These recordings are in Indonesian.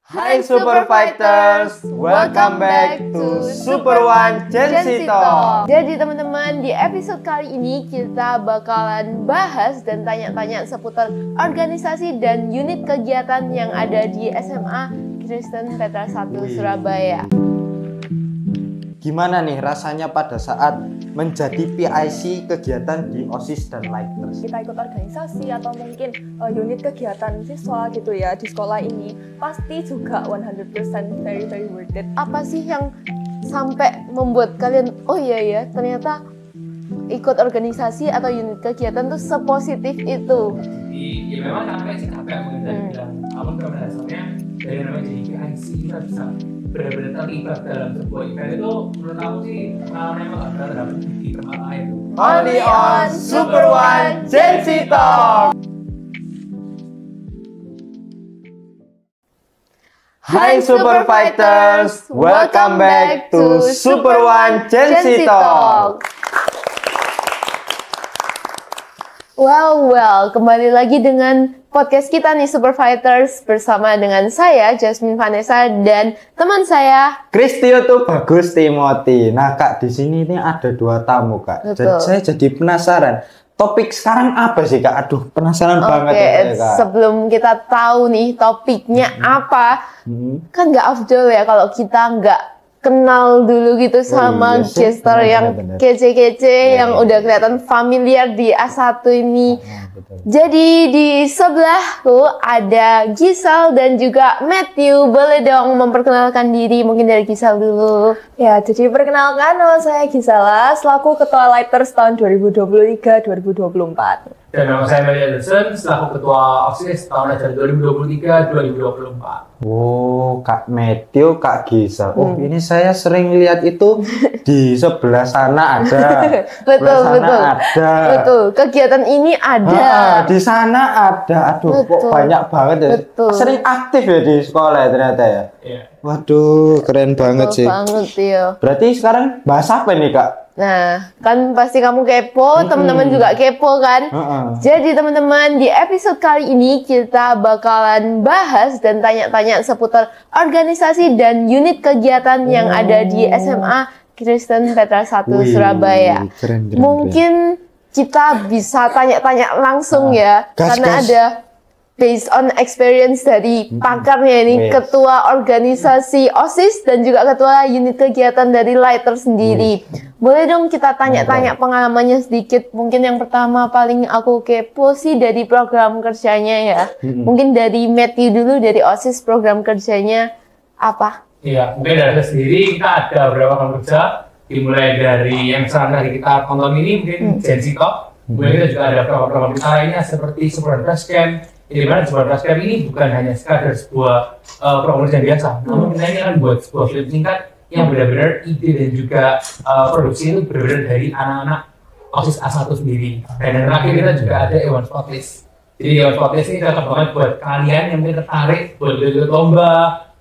Hai Super Fighters, welcome back to Super One Gen Z Talk. Jadi teman-teman, di episode kali ini kita bakalan bahas dan tanya-tanya seputar organisasi dan unit kegiatan yang ada di SMA Kristen Petra 1 Surabaya. Gimana nih rasanya pada saat menjadi PIC kegiatan di OSIS dan Lighters? Kita ikut organisasi atau mungkin unit kegiatan siswa gitu ya di sekolah ini, pasti juga 100% very worth it. Apa sih yang sampai membuat kalian, oh iya ya, ternyata ikut organisasi atau unit kegiatan tuh sepositif itu? Ya memang capek sih, capek mungkin dari bilang, namun pada dasarnya dari namanya jadi PIC kita bisa benar-benar terlibat dalam sebuah event itu menurut aku sih pengalaman yang gak pernah terdapat di tempat lain. Only on Super One Gen Z Talk. Hai Super Fighters, welcome back to Super One Gen Z Talk. Well, kembali lagi dengan podcast kita nih Super Fighters bersama dengan saya Jasmine Vanessa dan teman saya Kristio tuh Bagus Timothy. Nah Kak, di sini ini ada dua tamu Kak. Betul. Saya jadi penasaran. Topik sekarang apa sih Kak? Aduh, penasaran banget ya Kak. Sebelum kita tahu nih topiknya apa, kan nggak afdol ya kalau kita nggak kenal dulu gitu sama gestar yang kece-kece yang udah kelihatan familiar di A1 ini. Betul. Jadi di sebelahku ada Gisal dan juga Matthew. Boleh dong memperkenalkan diri, mungkin dari Gisal dulu. Ya, jadi perkenalkan, nama saya Gisala, selaku Ketua Lighters tahun 2023-2024. Dan nama saya Mary Anderson, selaku Ketua OSIS tahun ajaran 2023-2024. Oh, Kak Matthew, Kak Gisal. Oh, ini saya sering lihat itu di sebelah sana ada. Betul. Ada. Betul. Kegiatan ini ada. Di sana ada. Aduh, kok banyak banget ya. Betul. Sering aktif ya di sekolah ya ternyata ya. Iya. Waduh, keren banget sih. Banget ya. Berarti sekarang bahas apa nih, Kak? Nah, kan pasti kamu kepo, teman-teman juga kepo kan? Jadi teman-teman, di episode kali ini kita bakalan bahas dan tanya-tanya seputar organisasi dan unit kegiatan yang ada di SMA Kristen Petra 1 Surabaya. Keren. Mungkin kita bisa tanya-tanya langsung ya, karena ada based on experience dari pakarnya ini, ketua organisasi OSIS dan juga ketua unit kegiatan dari Lighter sendiri. Boleh dong kita tanya-tanya pengalamannya sedikit. Mungkin yang pertama paling aku kepo sih dari program kerjanya ya. Mungkin dari Matthew dulu, dari OSIS program kerjanya apa? Iya, mungkin dari saya sendiri kita ada beberapa program kerja. Dimulai dari yang sekarang dari kita tonton ini, mungkin Gen Z Talk. Kemudian kita juga ada program-program kita lainnya seperti Super Basecamp. Di mana Super Basecamp ini bukan hanya sekadar sebuah program kerja biasa, namun kita ini akan buat sebuah film singkat yang benar-benar ide dan juga produksi itu benar-benar dari anak-anak OSIS A1 sendiri. Dan yang terakhir kita juga ada Ewan Spotlist. Jadi Ewan Spotlist ini cocok banget buat kalian yang mungkin tertarik buat ikut lomba,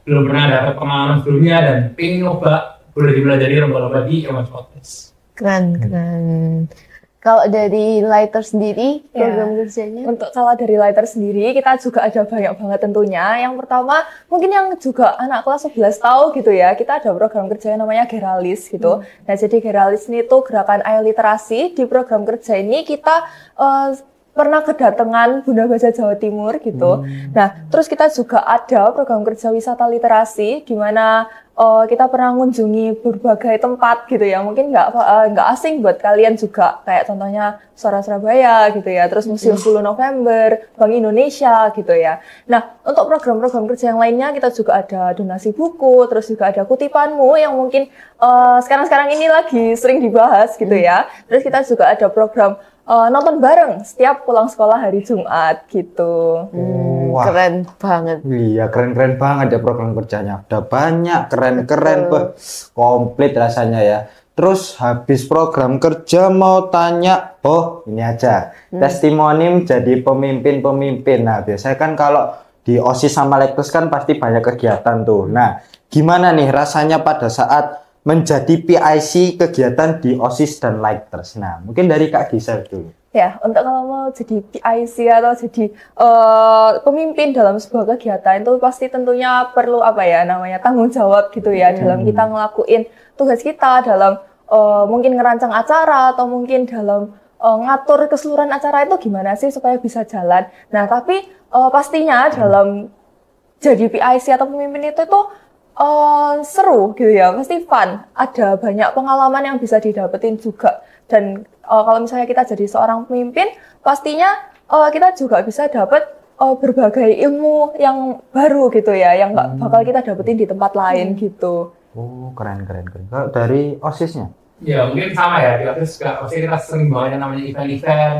belum pernah dapat pengalaman sebelumnya dan pengen nyoba, boleh dipelajari lomba-lomba di Ewan Spotlist. Keren. Kalau dari Lighter sendiri, program kerjanya? Untuk kalau dari Lighter sendiri, kita juga ada banyak banget tentunya. Yang pertama, mungkin yang juga anak kelas 11 tahu gitu ya, kita ada program kerja yang namanya Geralis gitu. Nah, jadi Geralis ini tuh gerakan ayo literasi. Di program kerja ini kita pernah kedatangan Bunda Baca Jawa Timur gitu. Nah, terus kita juga ada program kerja wisata literasi, di mana kita pernah mengunjungi berbagai tempat gitu ya, mungkin nggak asing buat kalian juga, kayak contohnya Suara Surabaya gitu ya, terus Museum 10 November, Bank Indonesia gitu ya. Nah, untuk program-program kerja yang lainnya kita juga ada donasi buku, terus juga ada kutipanmu yang mungkin sekarang-sekarang ini lagi sering dibahas gitu ya. Terus kita juga ada program nonton bareng setiap pulang sekolah hari Jumat gitu. Wah. Keren banget. Iya, keren banget ya program kerjanya. Ada banyak, keren, komplit rasanya ya. Terus habis program kerja mau tanya, ini aja, testimoni jadi pemimpin. Nah, biasanya kan kalau di OSIS sama Lighters kan pasti banyak kegiatan tuh. Nah, gimana nih rasanya pada saat menjadi PIC kegiatan di OSIS dan Lighters. Nah, mungkin dari Kak Gisel dulu. Ya, untuk kalau mau jadi PIC atau jadi pemimpin dalam sebuah kegiatan itu pasti tentunya perlu namanya tanggung jawab gitu ya dalam kita ngelakuin tugas kita dalam mungkin ngerancang acara atau mungkin dalam ngatur keseluruhan acara itu gimana sih supaya bisa jalan. Nah, tapi pastinya dalam jadi PIC atau pemimpin itu tuh seru gitu ya, pasti fun. Ada banyak pengalaman yang bisa didapetin juga. Dan kalau misalnya kita jadi seorang pemimpin, pastinya kita juga bisa dapat berbagai ilmu yang baru gitu ya, yang nggak bakal kita dapetin di tempat lain gitu. Oh, keren. Kalau dari OSISnya? Ya mungkin sama ya, di OSIS juga pasti kita sering banget yang namanya event-event.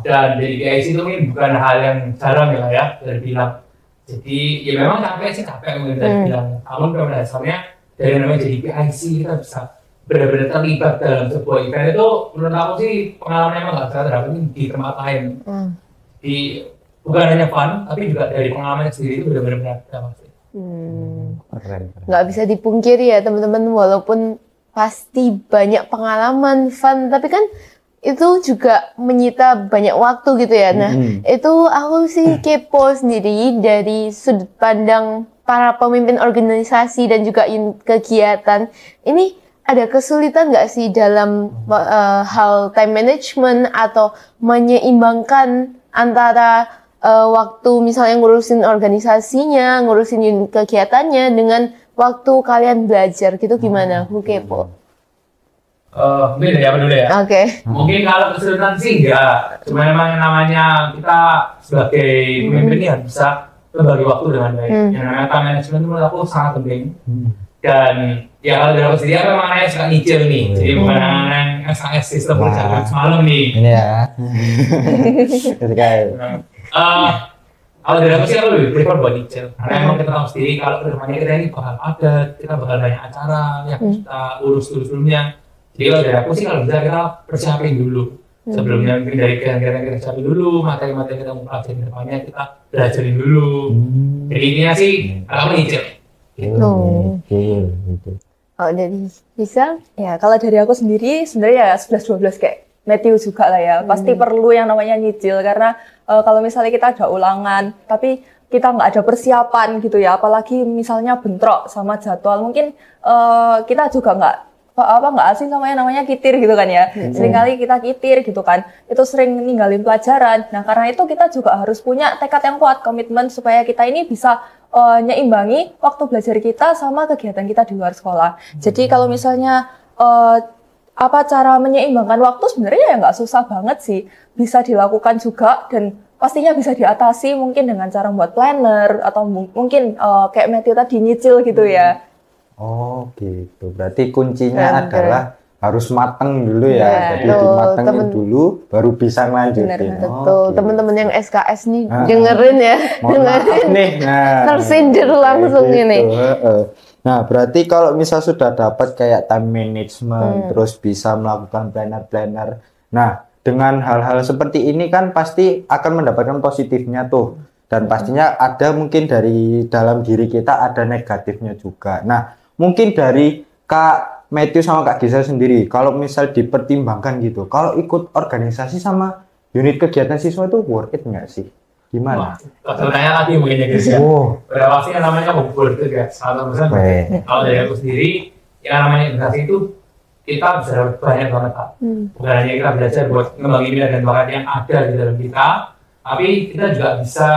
Dan dari PIC itu mungkin bukan hal yang jarang ya, dari bilang. Jadi ya memang capek mungkin dari bilang. Namun pada dasarnya dari namanya jadi PIC kita bisa benar-benar terlibat dalam sebuah event itu menurut aku sih pengalaman emang nggak bisa terdapat di tempat lain. Di bukan hanya fun tapi juga dari pengalaman sendiri itu benar-benar dapat sih. Keren. Nggak bisa dipungkiri ya teman-teman, walaupun pasti banyak pengalaman fun, tapi kan itu juga menyita banyak waktu gitu ya. Nah, itu aku sih kepo sendiri dari sudut pandang para pemimpin organisasi dan juga kegiatan. Ini ada kesulitan nggak sih dalam hal time management atau menyeimbangkan antara waktu misalnya ngurusin organisasinya, ngurusin kegiatannya dengan waktu kalian belajar gitu gimana? Aku kepo. Mungkin dari apa dulu ya? Oke. Mungkin kalau kesulitan sih enggak. Cuma memang yang namanya kita sebagai pemimpin ini harus bisa membagi waktu dengan baik. Yang namanya time management menurut aku sangat penting. Dan ya kalau dari aku sendiri aku memang anaknya suka nyicil nih. Jadi bukan anak yang SAS sistem berjalan semalam nih. Ini ya. Kalau dari aku sih aku lebih prefer buat nyicil. Karena emang kita tahu sendiri kalau kedepannya kita ini bakal padat, kita bakal banyak acara yang kita urus dulu-dulunya. Jadi kalau dari aku sih kalau bisa kita persiapin dulu. Sebelumnya mungkin dari kegiatan kita siapin dulu, materi-materi kita mau pelajari depannya kita belajarin dulu. Jadi intinya sih kalau nyicil. Oh, dari bisa? Ya, kalau dari aku sendiri sebenarnya ya 11-12 kayak Matthew juga lah ya. Pasti perlu yang namanya nyicil karena kalau misalnya kita ada ulangan tapi kita nggak ada persiapan gitu ya, apalagi misalnya bentrok sama jadwal, mungkin kita juga nggak asing sama yang namanya kitir gitu kan ya. Seringkali kita kitir gitu kan, itu sering ninggalin pelajaran. Nah, karena itu kita juga harus punya tekad yang kuat, komitmen supaya kita ini bisa nyeimbangi waktu belajar kita sama kegiatan kita di luar sekolah. Jadi kalau misalnya cara menyeimbangkan waktu sebenarnya ya nggak susah banget sih, bisa dilakukan juga dan pastinya bisa diatasi mungkin dengan cara membuat planner atau mungkin kayak Matthew tadi nyicil gitu ya. Oh gitu, berarti kuncinya adalah harus mateng dulu ya. Jadi dimatengin dulu, baru bisa ngelanjutin. Betul, teman-teman yang SKS nih dengerin ya, dengerin nih. Tersindir langsung gitu. ini. Nah, berarti kalau misal sudah dapat kayak time management, terus bisa melakukan planner. Nah, dengan hal-hal seperti ini kan pasti akan mendapatkan positifnya tuh. Dan pastinya ada mungkin dari dalam diri kita ada negatifnya juga. Nah, mungkin dari Kak Matthew sama Kak Gisel sendiri, kalau misal dipertimbangkan gitu, kalau ikut organisasi sama unit kegiatan siswa itu worth it nggak sih? Gimana? Tanya lagi mungkin ya guys ya. Berapa pasti yang namanya worth it ya? 100%. Kalau dari aku sendiri, yang namanya organisasi itu kita bisa dapat banyak banget Pak. Bukan hanya kita belajar buat ngembangin minat dan bakat yang ada di dalam kita, tapi kita juga bisa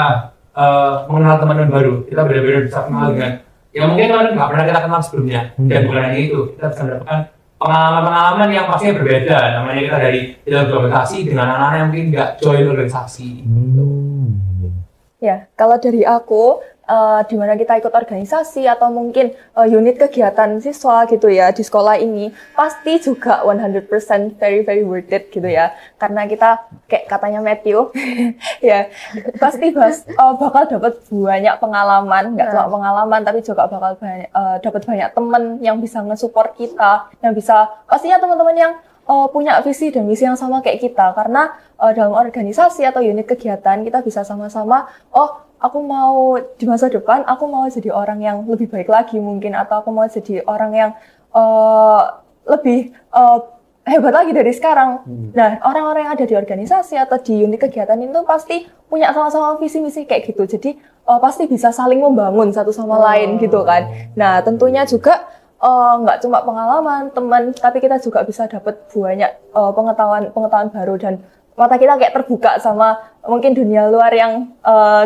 mengenal teman-teman baru. Kita benar-benar bisa kenal dengan yang mungkin teman nggak pernah kita kenal sebelumnya. Dan bukan hanya itu, kita bisa mendapatkan pengalaman-pengalaman yang pastinya berbeda. Namanya kita dari dalam organisasi dengan anak-anak yang mungkin nggak join organisasi. Ya, kalau dari aku, di mana kita ikut organisasi atau mungkin unit kegiatan siswa gitu ya di sekolah ini, pasti juga 100% very worth it gitu ya. Karena kita kayak katanya Matthew, ya pasti bakal dapat banyak pengalaman, nggak cuma pengalaman tapi juga bakal dapat banyak teman yang bisa nge-support kita, yang bisa pastinya teman-teman yang punya visi dan misi yang sama kayak kita. Karena dalam organisasi atau unit kegiatan kita bisa sama-sama aku mau di masa depan aku mau jadi orang yang lebih baik lagi mungkin, atau aku mau jadi orang yang lebih hebat lagi dari sekarang. Nah, orang-orang yang ada di organisasi atau di unit kegiatan itu pasti punya sama-sama visi misi kayak gitu. Jadi pasti bisa saling membangun satu sama lain gitu kan. Nah, tentunya juga nggak cuma pengalaman teman, tapi kita juga bisa dapat banyak pengetahuan baru, dan mata kita kayak terbuka sama mungkin dunia luar yang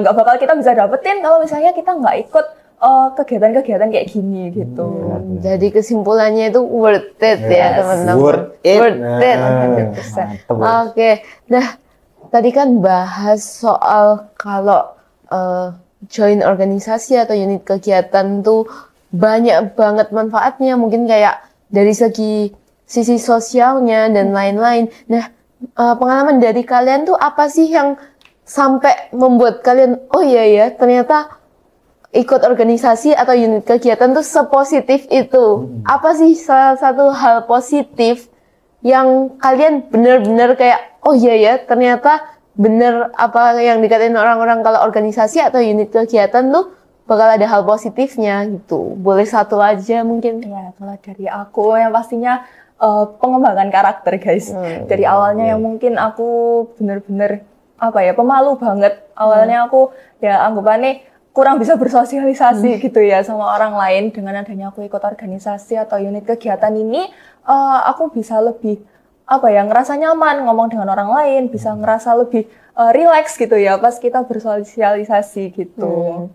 nggak bakal kita bisa dapetin kalau misalnya kita nggak ikut kegiatan-kegiatan kayak gini gitu. Jadi kesimpulannya itu worth it ya teman-teman. Worth it. 100%. Oke. Nah, tadi kan bahas soal kalau join organisasi atau unit kegiatan tuh banyak banget manfaatnya, mungkin kayak dari segi sisi sosialnya dan lain-lain. Nah, pengalaman dari kalian tuh apa sih yang sampai membuat kalian, oh iya ya, ternyata ikut organisasi atau unit kegiatan tuh sepositif itu? Apa sih salah satu hal positif yang kalian benar-benar kayak, oh iya ya, ternyata bener apa yang dikatain orang-orang kalau organisasi atau unit kegiatan tuh bakal ada hal positifnya gitu. Boleh satu aja mungkin. Ya, kalau dari aku yang pastinya pengembangan karakter guys. Dari awalnya yang mungkin aku bener-bener pemalu banget. Awalnya aku ya anggapannya kurang bisa bersosialisasi gitu ya sama orang lain. Dengan adanya aku ikut organisasi atau unit kegiatan ini, aku bisa lebih ngerasa nyaman ngomong dengan orang lain, bisa ngerasa lebih relax gitu ya pas kita bersosialisasi gitu.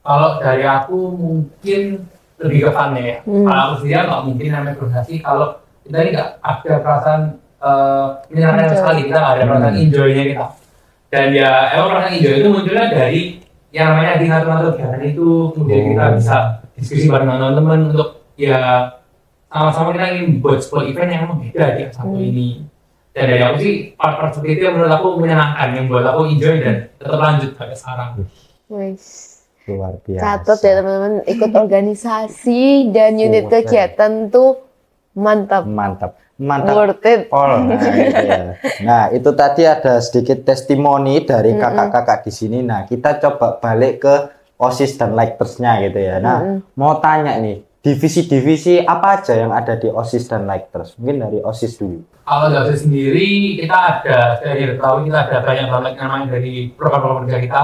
Kalau dari aku mungkin lebih ke fun ya. Kalau aku sendiri nggak mungkin namanya organisasi kalau kita ini nggak ada perasaan menyenangkan sekali, kita nggak ada perasaan enjoy-nya kita. Dan ya emang perasaan enjoy itu munculnya dari yang namanya di ngatur-ngatur kegiatan itu, kemudian kita bisa diskusi bareng teman-teman untuk ya sama-sama kita ingin buat sebuah event yang memang beda di satu ini. Dan dari aku sih part-part seperti itu yang menurut aku menyenangkan, yang buat aku enjoy dan tetap lanjut sampai sekarang. Luar biasa. Catat ya teman-teman, ikut organisasi dan unit kegiatan tuh mantap. Worth it. Nah, itu tadi ada sedikit testimoni dari kakak-kakak di sini. Nah, kita coba balik ke OSIS dan Lighters-nya gitu ya. Nah, mau tanya nih, divisi-divisi apa aja yang ada di OSIS dan Lighters? Mungkin dari OSIS dulu. Kalau dari OSIS sendiri, kita ada banyak banget namanya dari program-program kerja kita.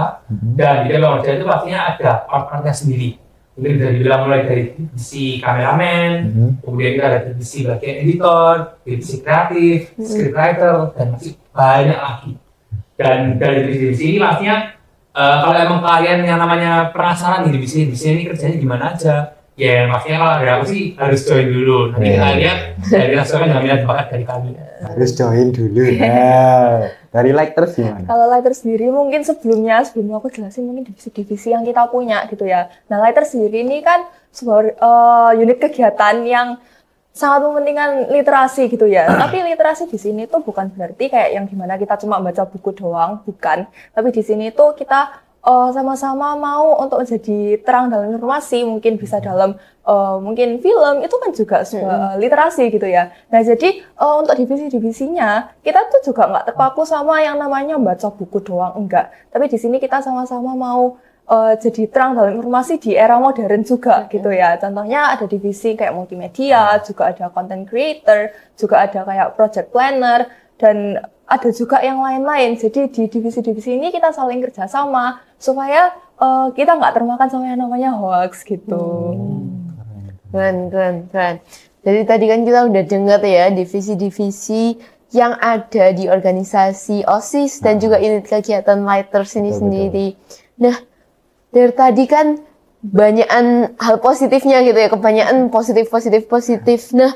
Dan di dalam kerja itu pastinya ada part-partnya sendiri. Mungkin bisa dibilang mulai dari divisi kameramen, kemudian kita ada divisi bagian editor, divisi kreatif, scriptwriter, dan masih banyak lagi. Dan dari divisi-divisi ini pastinya kalau emang kalian yang namanya penasaran di divisi ini kerjanya gimana aja, ya maksudnya kalau dari aku sih harus join dulu. Nanti kita lihat dari rasakan yang lihat bakat dari kami. Harus join dulu. Dari Lighters gimana? Kalau Lighters sendiri mungkin sebelum aku jelasin mungkin divisi-divisi yang kita punya gitu ya. Nah, Lighters sendiri ini kan sebuah unit kegiatan yang sangat mementingkan literasi gitu ya. Tapi literasi di sini tuh bukan berarti kayak yang gimana kita cuma baca buku doang, bukan. Tapi di sini tuh kita sama-sama mau untuk menjadi terang dalam informasi, mungkin bisa dalam mungkin film, itu kan juga literasi gitu ya. Nah, jadi untuk divisi-divisinya kita tuh juga nggak terpaku sama yang namanya baca buku doang, enggak. Tapi di sini kita sama-sama mau jadi terang dalam informasi di era modern juga gitu ya. Contohnya ada divisi kayak multimedia, juga ada content creator, juga ada kayak project planner, dan ada juga yang lain-lain. Jadi di divisi-divisi ini kita saling kerjasama supaya kita nggak termakan sama yang namanya hoax gitu. Keren. Jadi tadi kan kita udah dengar ya divisi-divisi yang ada di organisasi OSIS dan juga unit kegiatan Lighters ini sendiri. Nah, dari tadi kan banyakan hal positifnya gitu ya, kebanyakan positif. Nah,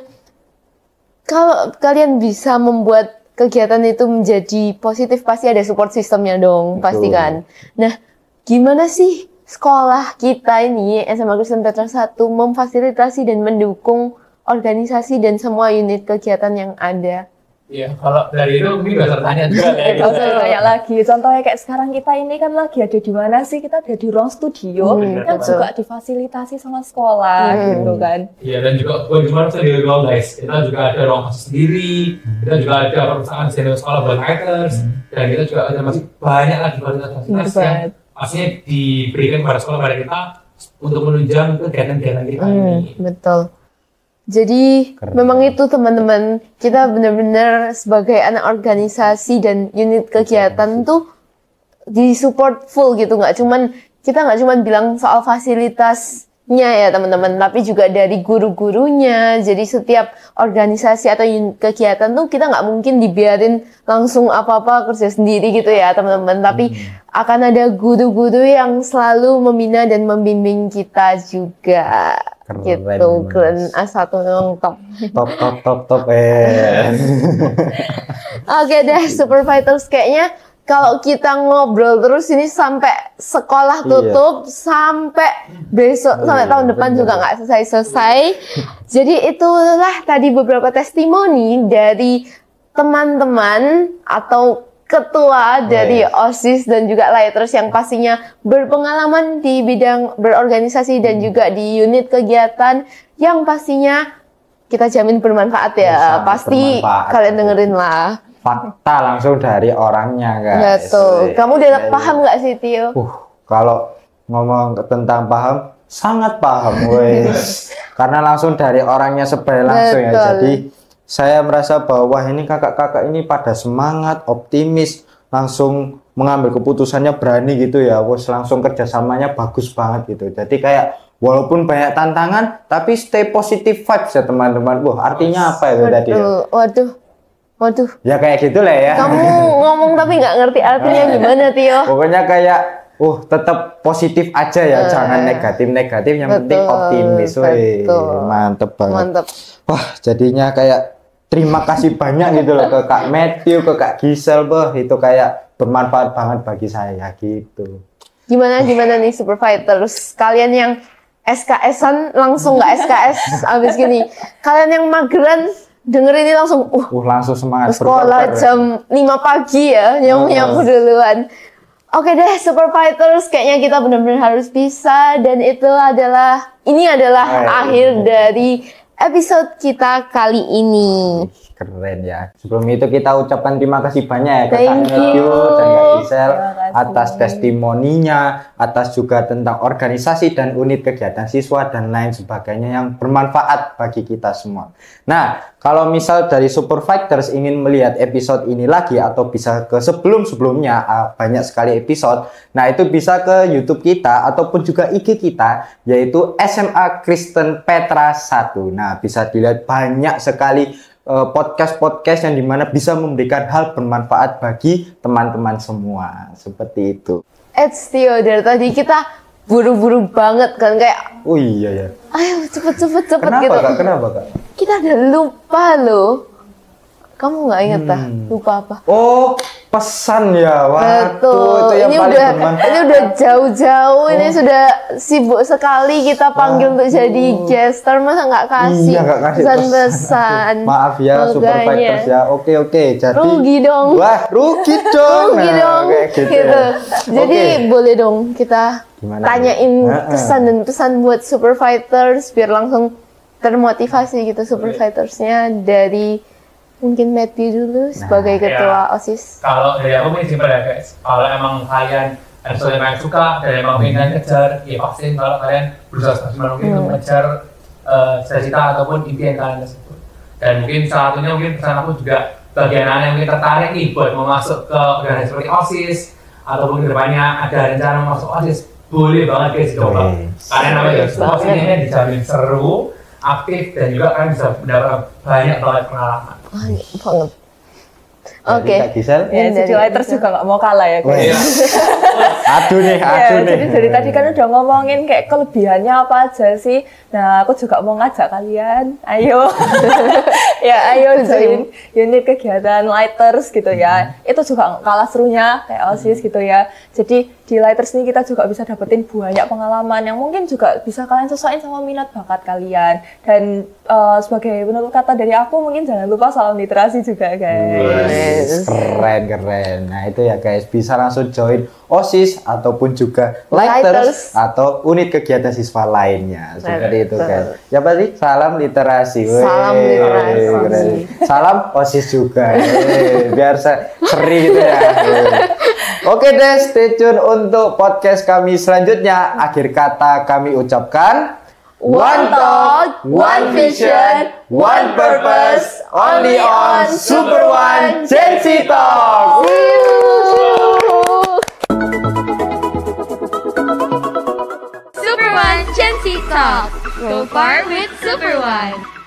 kalau kalian bisa membuat kegiatan itu menjadi positif, pasti ada support sistemnya dong, pasti kan. Nah, gimana sih sekolah kita ini, SMA Kristen Petra 1, memfasilitasi dan mendukung organisasi dan semua unit kegiatan yang ada? Iya, kalau dari itu mungkin bisa tanya juga ya. Tanya lagi, contohnya kayak sekarang kita ini kan lagi ada di mana sih? Kita ada di ruang studio yang juga difasilitasi sama sekolah gitu kan. Iya, dan juga bagaimana bisa di ruang guys, kita juga ada ruang khusus sendiri, kita juga ada perpustakaan senior sekolah buat Lighters, dan kita juga ada masih banyak lagi fasilitas yang pastinya diberikan kepada sekolah pada kita untuk menunjang kegiatan-kegiatan kita ini. Betul. Jadi memang itu teman-teman, kita benar-benar sebagai anak organisasi dan unit kegiatan tuh disupport full gitu, kita nggak cuman bilang soal fasilitasnya ya teman-teman, tapi juga dari guru-gurunya. Jadi setiap organisasi atau unit kegiatan tuh kita nggak mungkin dibiarin langsung apa-apa kerja sendiri gitu ya teman-teman, tapi akan ada guru-guru yang selalu membina dan membimbing kita juga. Gitu, keren A1 memang top. Top. Oke deh, Super Fighters, kayaknya kalau kita ngobrol terus ini sampai sekolah tutup, sampai besok, sampai tahun depan juga nggak selesai-selesai. Jadi itulah tadi beberapa testimoni dari teman-teman atau ketua dari OSIS dan juga Lighters yang pastinya berpengalaman di bidang berorganisasi dan juga di unit kegiatan yang pastinya kita jamin bermanfaat ya. Pasti kalian dengerin lah. Fakta langsung dari orangnya guys. Betul. Kamu udah paham nggak sih Tio? Kalau ngomong tentang paham, sangat paham wes. Karena langsung dari orangnya sebaya langsung ya. Jadi saya merasa bahwa ini kakak-kakak ini pada semangat, optimis, langsung mengambil keputusannya berani gitu ya. Wes langsung kerjasamanya bagus banget gitu. Jadi kayak walaupun banyak tantangan, tapi stay positive vibes ya teman-teman. Artinya apa itu tadi? Waduh. Ya kayak gitulah ya. Kamu ngomong tapi nggak ngerti artinya gimana Tio? Pokoknya kayak tetap positif aja ya, jangan negatif, yang penting optimis. Mantep banget. Mantep. Wah, jadinya kayak terima kasih banyak gitu loh ke Kak Matthew, ke Kak Gisel, itu kayak bermanfaat banget bagi saya gitu. Gimana nih Super Fighters? Kalian yang SKS-an langsung nggak SKS abis gini. Kalian yang mageran dengerin ini langsung langsung semangat sekolah jam 5 pagi ya, nyamu duluan. Oke deh Super Fighters, kayaknya kita benar-benar harus bisa, dan ini adalah akhir dari episode kita kali ini. Keren ya. Sebelum itu kita ucapkan terima kasih banyak ya ke Kak Matthew dan Kak Gisel atas testimoninya, atas juga tentang organisasi dan unit kegiatan siswa dan lain sebagainya yang bermanfaat bagi kita semua. Nah, kalau misal dari Super Fighters ingin melihat episode ini lagi atau bisa ke sebelum-sebelumnya, banyak sekali episode. Nah, itu bisa ke YouTube kita ataupun juga IG kita, yaitu SMA Kristen Petra 1. Nah, bisa dilihat banyak sekali podcast-podcast yang dimana bisa memberikan hal bermanfaat bagi teman-teman semua. Seperti itu. Tio, dari tadi kita buru-buru banget kan, kayak iya ya. Ayo cepet gitu. Kenapa kak? Kita udah lupa loh. Kamu nggak inget lupa apa? Pesan ya. Betul. Itu yang ini udah jauh-jauh, ini sudah sibuk sekali kita panggil untuk jadi guester, masa nggak kasih pesan-pesan. Maaf ya Super Fighters ya. Oke. Jadi rugi dong. Wah, rugi dong. Gitu. Jadi boleh dong kita tanyain kesan dan pesan buat Super Fighters biar langsung termotivasi gitu Super Fighters-nya. Dari mungkin Matthew dulu sebagai ketua OSIS. Kalau dari aku mungkin simpel ya guys. Kalau emang kalian episode yang kalian suka dan emang ingin kalian kejar, ya pasti kalau kalian berusaha semaksimal mungkin untuk mengejar cita-cita ataupun impian kalian tersebut. Dan mungkin salah satunya mungkin pesan aku juga bagi anak-anak yang mungkin tertarik nih buat mau masuk ke organisasi seperti OSIS ataupun kedepannya ada rencana masuk OSIS, boleh banget guys coba. Karena namanya OSIS ini dijamin seru, aktif, dan juga kalian bisa mendapat banyak banget pengalaman. Banget. Oke. Ya, jadi Lighters juga nggak mau kalah ya guys. Aduh nih. Jadi dari tadi kan udah ngomongin kayak kelebihannya apa aja sih. Nah, aku juga mau ngajak kalian. Ayo. Ayo join unit kegiatan Lighters gitu ya. Itu juga kalah serunya kayak OSIS gitu ya. Jadi di Lighters ini kita juga bisa dapetin banyak pengalaman yang mungkin juga bisa kalian sesuaiin sama minat bakat kalian. Dan sebagai penutup kata dari aku, mungkin jangan lupa salam literasi juga guys. Keren. Nah itu ya guys, bisa langsung join OSIS ataupun juga Lighters atau unit kegiatan siswa lainnya. Seperti itu guys. Ya berarti salam literasi. Salam literasi. Salam OSIS juga. Biar seri gitu ya. Oke deh, stay tune untuk podcast kami selanjutnya. Akhir kata kami ucapkan One talk, one vision, one purpose, only on Super One Gen Z Talk. Super One Gen Z Talk. Go far with Super One.